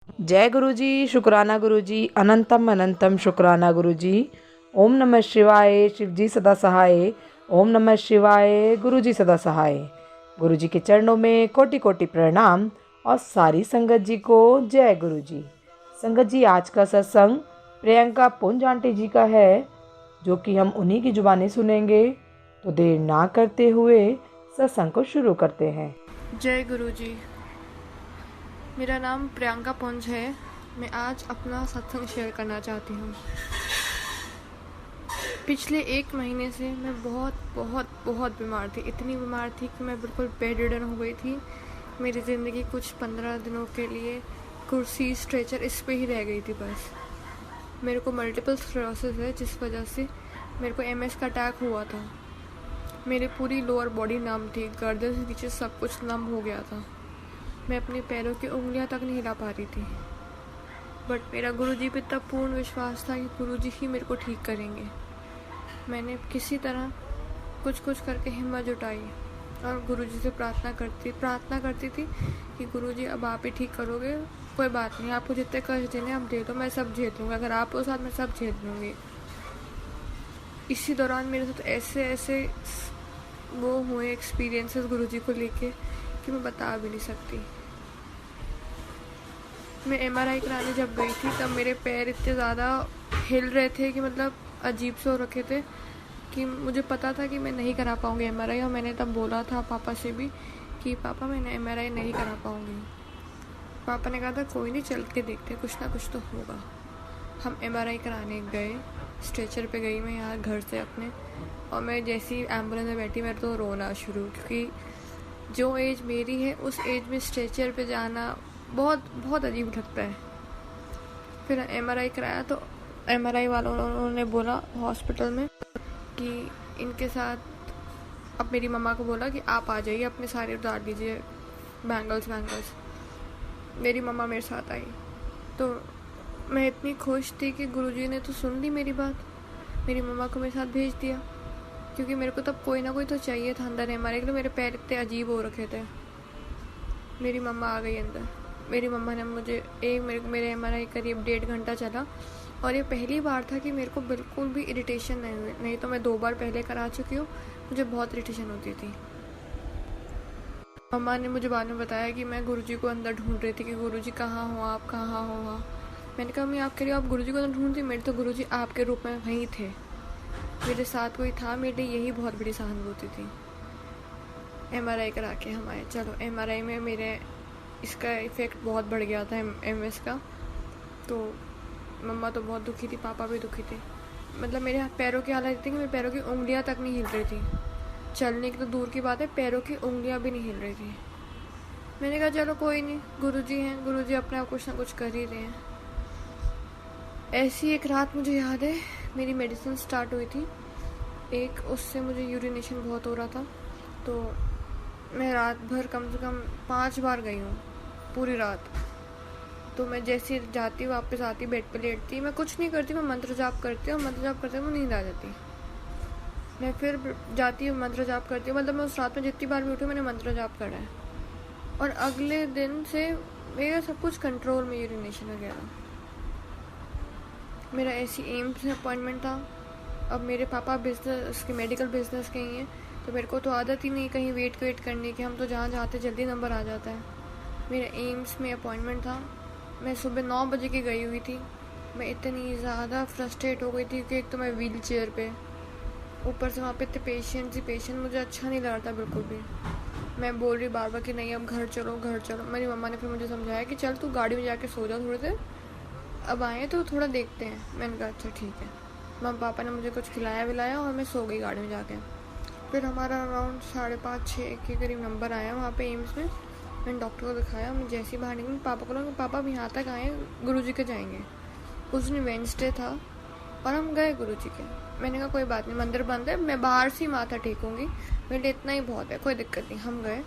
जय गुरु जी, शुक्राना गुरु जी, अनंतम अनंतम शुक्राना गुरु जी। ओम नमः शिवाय, शिव जी सदा सहाय। ओम नमः शिवाय, गुरु जी सदा सहाय। गुरु जी के चरणों में कोटि कोटि प्रणाम और सारी संगत जी को जय गुरु जी। संगत जी, आज का सत्संग प्रियंका पुंज आंटी जी का है, जो कि हम उन्हीं की जुबानी सुनेंगे। तो देर ना करते हुए सत्संग को शुरू करते हैं। जय गुरु जी। मेरा नाम प्रियंका पुंज है। मैं आज अपना सत्संग शेयर करना चाहती हूँ। पिछले 1 महीने से मैं बहुत बहुत बहुत बीमार थी। इतनी बीमार थी कि मैं बिल्कुल बेड रिडन हो गई थी। मेरी ज़िंदगी कुछ 15 दिनों के लिए कुर्सी स्ट्रेचर इस पे ही रह गई थी बस। मेरे को मल्टीपल स्क्लेरोसिस है, जिस वजह से मेरे को MS का अटैक हुआ था। मेरी पूरी लोअर बॉडी नम थी, गर्दन से नीचे सब कुछ नम हो गया था। मैं अपने पैरों की उंगलियां तक नहीं हिला पा रही थी। बट मेरा गुरुजी पे तब पूर्ण विश्वास था कि गुरुजी ही मेरे को ठीक करेंगे। मैंने किसी तरह कुछ कुछ करके हिम्मत जुटाई और गुरुजी से प्रार्थना करती थी कि गुरुजी अब आप ही ठीक करोगे। कोई बात नहीं, आपको जितने कष्ट देने आप दे दो, मैं सब झेल लूँगी। अगर आप हो साथ, मैं सब झेल लूँगी। इसी दौरान मेरे साथ ऐसे ऐसे वो हुए एक्सपीरियंसेस गुरुजी को लेके कि मैं बता भी नहीं सकती। मैं MRI कराने जब गई थी तब मेरे पैर इतने ज़्यादा हिल रहे थे कि मतलब अजीब से हो रखे थे कि मुझे पता था कि मैं नहीं करा पाऊँगी MRI। और मैंने तब बोला था पापा से भी कि पापा मैंने MRI नहीं करा पाऊँगी। पापा ने कहा था कोई नहीं, चल के देखते, कुछ ना कुछ तो होगा। हम MRI कराने गए। स्ट्रेचर पे गई मैं यहाँ घर से अपने, और मैं जैसी एम्बुलेंस में बैठी मेरे तो रोना शुरू, क्योंकि जो एज मेरी है उस एज में स्ट्रेचर पे जाना बहुत बहुत अजीब लगता है। फिर MRI कराया तो MRI वालों ने बोला हॉस्पिटल में कि इनके साथ, अब मेरी मम्मा को बोला कि आप आ जाइए, अपने सारे उतार दीजिए बैंगल्स। मेरी मम्मा मेरे साथ आई तो मैं इतनी खुश थी कि गुरुजी ने तो सुन ली मेरी बात। मेरी मम्मा को मेरे साथ भेज दिया, क्योंकि मेरे को तब कोई ना कोई तो चाहिए था अंदर MRI के लिए। मेरे पैर इतने अजीब हो रखे थे। मेरी मम्मा आ गई अंदर। मेरी मम्मा ने मुझे मेरे MRI करीब 1.5 घंटा चला, और ये पहली बार था कि मेरे को बिल्कुल भी इरिटेशन नहीं हुई। नहीं तो मैं 2 बार पहले करा चुकी हूँ, मुझे बहुत इरिटेशन होती थी। मम्मा ने मुझे बाद में बताया कि मैं गुरुजी को अंदर ढूंढ रही थी कि गुरुजी कहाँ हो आप, कहाँ हो आप। मैंने कहा मैं आप कह रही हूँ आप गुरुजी को अंदर ढूंढती, मेरे तो गुरुजी आपके रूप में वहीं थे, मेरे साथ कोई था। मेरे लिए यही बहुत बड़ी सहानुभूति थी। MRI करा के हम आए। चलो MRI में मेरे इसका इफ़ेक्ट बहुत बढ़ गया था MS का। तो मम्मा तो बहुत दुखी थी, पापा भी दुखी थे। मतलब मेरे पैरों की हालत थी कि मेरे पैरों की उंगलियां तक नहीं हिल रही थी। चलने की तो दूर की बात है, पैरों की उंगलियां भी नहीं हिल रही थी। मैंने कहा चलो कोई नहीं, गुरुजी हैं, गुरुजी अपने आप कुछ ना कुछ कर ही रहे हैं। ऐसी एक रात मुझे याद है, मेरी मेडिसिन स्टार्ट हुई थी एक, उससे मुझे यूरिनेशन बहुत हो रहा था। तो मैं रात भर कम से कम 5 बार गई हूँ पूरी रात। तो मैं जैसे जाती वापस आती, बेड पे लेटती, मैं कुछ नहीं करती, मैं मंत्र जाप करती हूँ। मंत्र जाप करते हुए नींद आ जाती। मैं फिर जाती हूँ, मंत्र जाप करती हूँ। मतलब मैं उस रात में जितनी बार भी उठी मैंने मंत्र जाप करा है। और अगले दिन से मेरा सब कुछ कंट्रोल में, यूरिनेशन वगैरह। मेरा ऐसी एम्स में अपॉइंटमेंट था। अब मेरे पापा बिजनेस के, मेडिकल बिजनेस के ही हैं, तो मेरे को तो आदत ही नहीं कहीं वेट करने की। हम तो जहाँ जाते जल्दी नंबर आ जाता है। मेरा एम्स में अपॉइंटमेंट था। मैं सुबह 9 बजे की गई हुई थी। मैं इतनी ज़्यादा फ्रस्ट्रेट हो गई थी कि एक तो मैं व्हील चेयर पे, ऊपर से वहाँ पे इतने पेशेंट, मुझे अच्छा नहीं लग रहा था बिल्कुल भी। मैं बोल रही बार बार कि नहीं अब घर चलो घर चलो। मेरी मम्मा ने फिर मुझे समझाया कि चल तू गाड़ी में जाके सो जा थोड़ी देर, अब आए तो थोड़ा देखते हैं। मैंने कहा अच्छा ठीक है। मम्मा पापा ने मुझे कुछ खिलाया विलाया और मैं सो गई गाड़ी में जाके। फिर हमारा अराउंड 5:30-6 के करीब नंबर आया वहाँ पे एम्स में। मैंने डॉक्टर को दिखाया। मैं जैसे ही बाहर निकली पापा को लगा पापा अब यहाँ तक आए, गुरुजी के जाएंगे। उस दिन वेडनेसडे था और हम गए गुरुजी के। मैंने कहा कोई बात नहीं, मंदिर बंद है, मैं बाहर से ही माथा टेकूंगी, मेरे लिए इतना ही बहुत है, कोई दिक्कत नहीं। हम गए।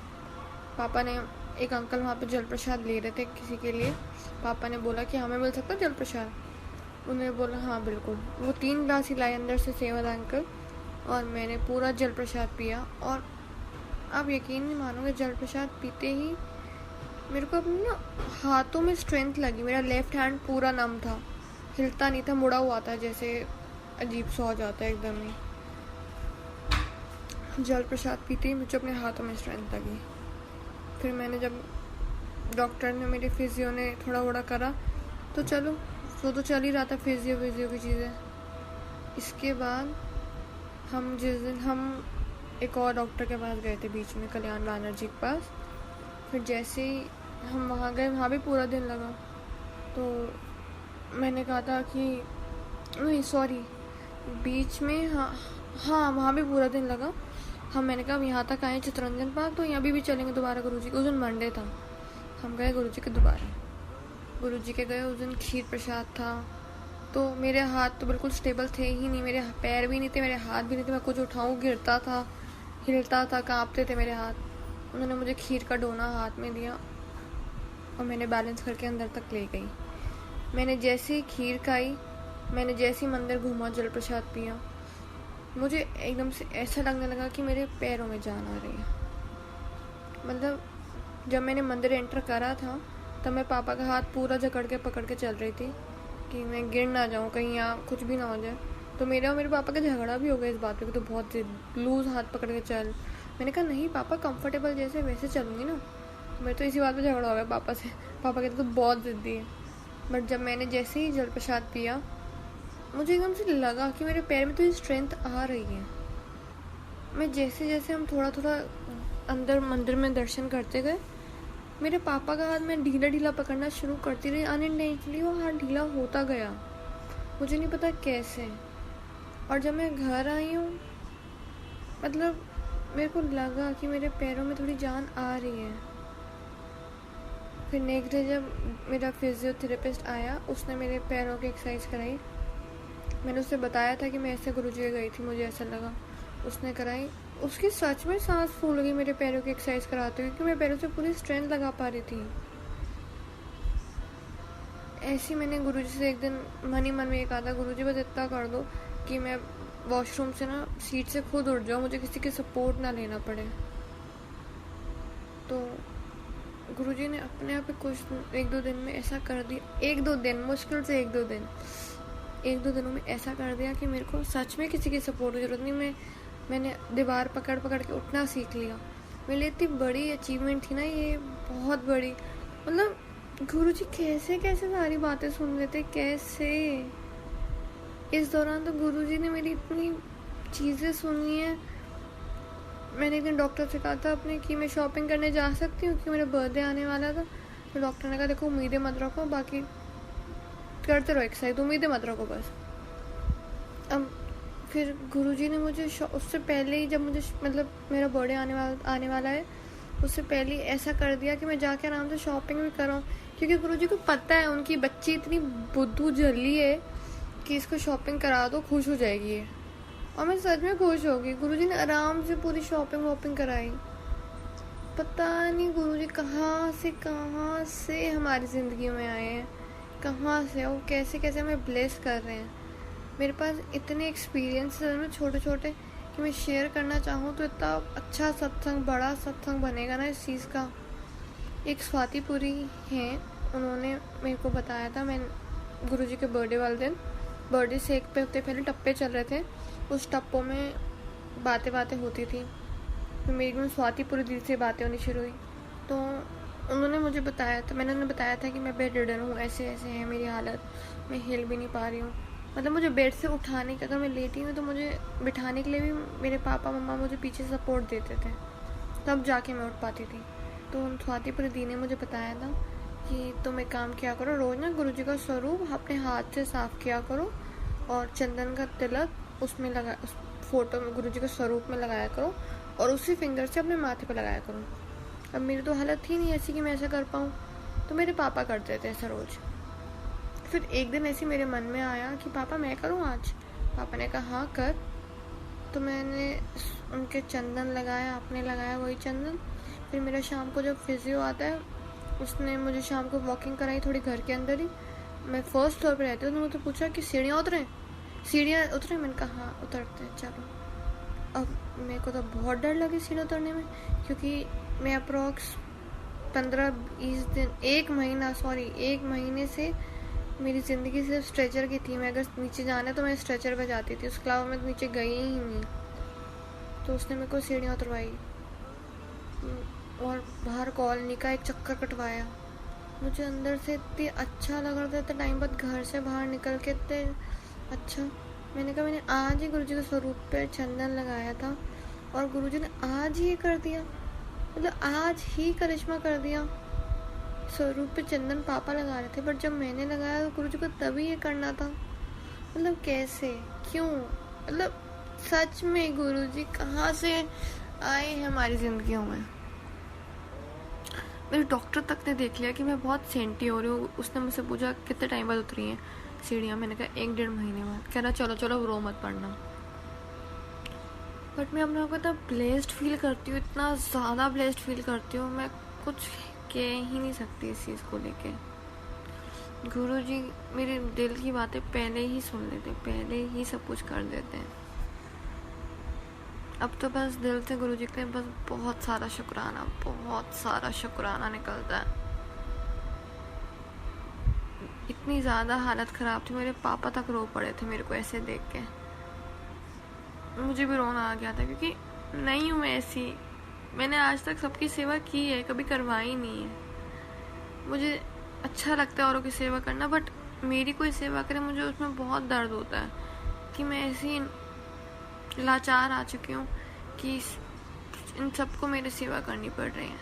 पापा ने, एक अंकल वहाँ पे जल प्रसाद ले रहे थे किसी के लिए। पापा ने बोला कि हमें मिल सकता है जल प्रसाद। उन्होंने बोला हाँ बिल्कुल। वो 3 ग्लास ही लाए अंदर से सेवा अंकल, और मैंने पूरा जल प्रसाद पिया। और आप यकीन नहीं मानोगे, जल प्रसाद पीते ही मेरे को अपने ना हाथों में स्ट्रेंथ लगी। मेरा लेफ्ट हैंड पूरा नम था, हिलता नहीं था, मुड़ा हुआ था, जैसे अजीब सा हो जाता है एकदम ही। जल प्रसाद पीते ही मुझे अपने हाथों में स्ट्रेंथ लगी। फिर मैंने जब डॉक्टर ने, मेरे फिजियो ने थोड़ा थोड़ा करा तो चलो, वो तो चल ही रहा था फिजियो की चीज़ें। इसके बाद हम जिस दिन हम एक और डॉक्टर के पास गए थे बीच में, कल्याण बैनर्जी के पास। फिर जैसे ही हम वहाँ गए, वहाँ भी पूरा दिन लगा। तो मैंने कहा था कि नहीं सॉरी, बीच में, हाँ वहाँ भी पूरा दिन लगा। मैंने कहा यहाँ तक आए चित्तरंजन पार्क, तो यहाँ भी चलेंगे दोबारा गुरुजी के। उस दिन मंडे था, हम गए गुरुजी के दोबारा। गुरुजी के गए, उस दिन खीर प्रसाद था। तो मेरे हाथ तो बिल्कुल स्टेबल थे ही नहीं, मेरे पैर भी नहीं थे, मेरे हाथ भी नहीं थे। मैं कुछ उठाऊँ गिरता था, हिलता था, कांपते थे मेरे हाथ। उन्होंने मुझे खीर का डोना हाथ में दिया और मैंने बैलेंस करके अंदर तक ले गई। मैंने जैसे ही खीर खाई, मैंने जैसे ही मंदिर घूमा, जल प्रसाद पिया, मुझे एकदम से ऐसा लगने लगा कि मेरे पैरों में जान आ रही है। मतलब जब मैंने मंदिर एंटर करा था तब मैं पापा का हाथ पूरा जकड़ के पकड़ के चल रही थी कि मैं गिर ना जाऊँ, कहीं यहाँ कुछ भी ना हो जाए। तो मेरा और मेरे पापा का झगड़ा भी हो गया इस बात पे, तो बहुत लूज हाथ पकड़ के चल। मैंने कहा नहीं पापा, कंफर्टेबल जैसे वैसे चलूँगी ना। मेरे तो इसी बात पे झगड़ा हो गया पापा से। पापा कहते तो बहुत ज़िद्दी है। बट जब मैंने जैसे ही जल प्रसाद पिया, मुझे एकदम से लगा कि मेरे पैर में तो स्ट्रेंथ आ रही है। मैं जैसे जैसे हम थोड़ा थोड़ा अंदर मंदिर में दर्शन करते गए, मेरे पापा का हाथ मैं ढीला ढीला पकड़ना शुरू करती रही। अनइंटेंशनली वो हाथ ढीला होता गया, मुझे नहीं पता कैसे। और जब मैं घर आई हूँ, मतलब मेरे को लगा कि मेरे पैरों में थोड़ी जान आ रही है। फिर नेक्स्ट डे जब मेरा फिजियोथेरेपिस्ट आया, उसने मेरे पैरों की एक्सरसाइज कराई। मैंने उससे बताया था कि मैं ऐसे गुरुजी के गई थी, मुझे ऐसा लगा। उसने कराई, उसकी सच में सांस फूल गई मेरे पैरों की एक्सरसाइज कराते हुए, क्योंकि मैं पैरों से पूरी स्ट्रेंथ लगा पा रही थी। ऐसे मैंने गुरुजी से एक दिन मन ही मन में ये कहा था, गुरुजी बस इतना कर दो कि मैं वॉशरूम से ना सीट से खुद उठ जाऊँ, मुझे किसी की सपोर्ट ना लेना पड़े। तो गुरुजी ने अपने आप कुछ एक दो दिन में ऐसा कर दिया, एक दो दिन, मुश्किल से एक दो दिनों में ऐसा कर दिया कि मेरे को सच में किसी की सपोर्ट की जरूरत नहीं। मैंने दीवार पकड़ पकड़ के उठना सीख लिया। मेरे लिए इतनी बड़ी अचीवमेंट थी ना ये, बहुत बड़ी। मतलब गुरुजी कैसे कैसे सारी बातें सुन लेते, कैसे। इस दौरान तो गुरुजी ने मेरी इतनी चीज़ें सुनी है। मैंने एक दिन डॉक्टर से कहा था अपने कि मैं शॉपिंग करने जा सकती हूँ, क्योंकि मेरा बर्थडे आने वाला था। तो डॉक्टर ने कहा देखो उम्मीदें मत रखो, बाकी करते रहो एक्सरसाइज, उम्मीदें मत रखो बस। अब फिर गुरुजी ने मुझे उससे पहले ही, जब मुझे मतलब मेरा बर्थडे आने वाला है, उससे पहले ऐसा कर दिया कि मैं जाके आराम से शॉपिंग भी करूँ, क्योंकि गुरुजी को पता है उनकी बच्ची इतनी बुद्धू जल्ली है कि इसको शॉपिंग करा दो, खुश हो जाएगी ये। और मैं सच में खुश हो गई। गुरुजी ने आराम से पूरी शॉपिंग कराई। पता नहीं गुरुजी कहाँ से हमारी ज़िंदगी में आए हैं, कहाँ से और कैसे कैसे हमें ब्लेस कर रहे हैं। मेरे पास इतने एक्सपीरियंसेस में छोटे छोटे कि मैं शेयर करना चाहूँ तो इतना अच्छा सत्संग, बड़ा सत्संग बनेगा ना इस चीज़ का। एक स्वातिपुरी हैं, उन्होंने मेरे को बताया था, मैं गुरुजी के बर्थडे वाले दिन, बर्थडे से एक हफ्ते पहले टप्पे चल रहे थे, उस टप्पों में बातें होती थी। फिर मेरी एकदम स्वातिपुरी दिल से बातें होनी शुरू हुई। तो उन्होंने मुझे बताया था, मैंने उन्हें बताया था कि मैं बेड रिडन हूँ, ऐसे है मेरी हालत, मैं हिल भी नहीं पा रही हूँ। मतलब मुझे बेड से उठाने के, अगर मैं लेटी हूँ तो मुझे बिठाने के लिए भी मेरे पापा मम्मा मुझे पीछे सपोर्ट देते थे, तब जाके मैं उठ पाती थी। तो उन स्वातिपुरी दी ने मुझे बताया था कि तुम एक काम किया करो, रोज़ ना गुरुजी का स्वरूप अपने हाथ से साफ़ किया करो और चंदन का तिलक उसमें लगा, उस फोटो में गुरुजी के स्वरूप में लगाया करो और उसी फिंगर से अपने माथे पे लगाया करो। अब मेरी तो हालत थी नहीं ऐसी कि मैं ऐसा कर पाऊँ, तो मेरे पापा करते थे ऐसा रोज़। फिर एक दिन ऐसे मेरे मन में आया कि पापा मैं करूँ आज। पापा ने कहा हाँ कर। तो मैंने उनके चंदन लगाया, आपने लगाया वही चंदन। फिर मेरा शाम को जब फिजियो आता है, उसने मुझे शाम को वॉकिंग कराई थोड़ी घर के अंदर ही। मैं फर्स्ट फ्लोर पे रहती हूँ, तो मुझे पूछा कि सीढ़ियाँ उतरे। मैंने कहा हाँ उतरते हैं चलो। अब मेरे को तो बहुत डर लगी सीढ़ी उतरने में, क्योंकि मैं अप्रॉक्स एक महीने से मेरी ज़िंदगी सिर्फ स्ट्रेचर की थी। मैं अगर नीचे जाना है तो मैं स्ट्रेचर पे जाती थी, उसके अलावा मैं नीचे गई ही नहीं। तो उसने मेरे को सीढ़ियाँ उतरवाई और बाहर कॉलोनी का एक चक्कर कटवाया। मुझे अंदर से इतनी अच्छा लग रहा था, इतने टाइम बाद घर से बाहर निकल के इतने अच्छा। मैंने कहा मैंने आज ही गुरुजी के स्वरूप पे चंदन लगाया था और गुरुजी ने आज ही ये कर दिया, मतलब आज ही करिश्मा कर दिया। स्वरूप पे चंदन पापा लगा रहे थे, बट जब मैंने लगाया तो गुरुजी को तभी ये करना था। मतलब कैसे, क्यों, मतलब सच में गुरुजी कहाँ से आए हैं हमारी जिंदगियों में। मेरे डॉक्टर तक ने देख लिया कि मैं बहुत सेंटी हो रही हूँ। उसने मुझसे पूछा कितने टाइम बाद उतरी हैं सीढ़ियाँ। मैंने कहा 1-1.5 महीने बाद। कह रहा चलो चलो रो मत पड़ना। बट मैं अपने आप को इतना ब्लेस्ड फील करती हूँ, इतना ज़्यादा ब्लेस्ड फील करती हूँ, मैं कुछ कह ही नहीं सकती इस चीज़ को लेके। गुरुजी मेरे दिल की बातें पहले ही सुन लेते, पहले ही सब कुछ कर देते हैं। अब तो बस दिल से गुरुजी के बस बहुत सारा शुक्राना निकलता है। इतनी ज़्यादा हालत ख़राब थी, मेरे पापा तक रो पड़े थे मेरे को ऐसे देख के। मुझे भी रोना आ गया था क्योंकि नहीं हूँ मैं ऐसी। मैंने आज तक सबकी सेवा की है, कभी करवाई नहीं है। मुझे अच्छा लगता है औरों की सेवा करना, बट मेरी कोई सेवा करे मुझे उसमें बहुत दर्द होता है कि मैं ऐसी लाचार आ चुकी हूँ कि इन सबको मेरी सेवा करनी पड़ रही है।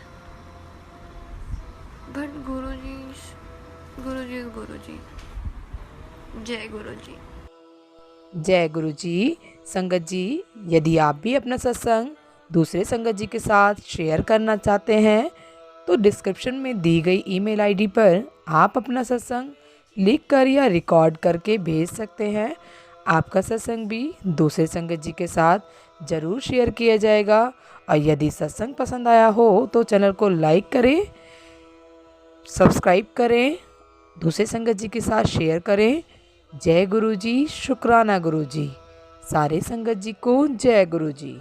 बट गुरुजी, जय गुरुजी। जय गुरु जी। संगत जी, यदि आप भी अपना सत्संग दूसरे संगत जी के साथ शेयर करना चाहते हैं तो डिस्क्रिप्शन में दी गई ईमेल आईडी पर आप अपना सत्संग लिखकर या रिकॉर्ड करके भेज सकते हैं। आपका सत्संग भी दूसरे संगत जी के साथ ज़रूर शेयर किया जाएगा। और यदि सत्संग पसंद आया हो तो चैनल को लाइक करें, सब्सक्राइब करें, दूसरे संगत जी के साथ शेयर करें। जय गुरु जी, शुक्राना गुरु जी। सारे संगत जी को जय गुरु जी।